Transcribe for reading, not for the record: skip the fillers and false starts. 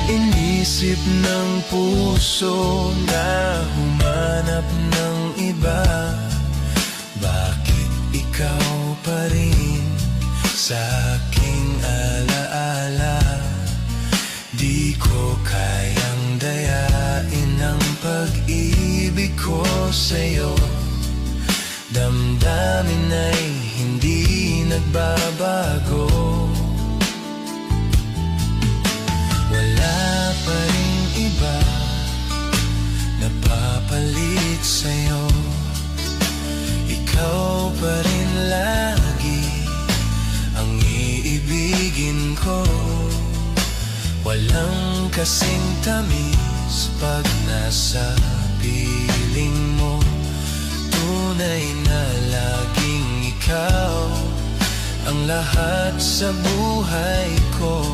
Inisip ng puso na humanap ng iba. Bakit ikaw pa rin sa aking alaala? Di ko kayang dayain ang pag-ibig ko sa'yo. Damdamin ay hindi nagbabago. Wala pa rin iba napapalit sa'yo. Ikaw pa rin lagi ang iibigin ko. Walang kasing tamis pag nasa piling mo. Tunay na laging ikaw ang lahat sa buhay ko.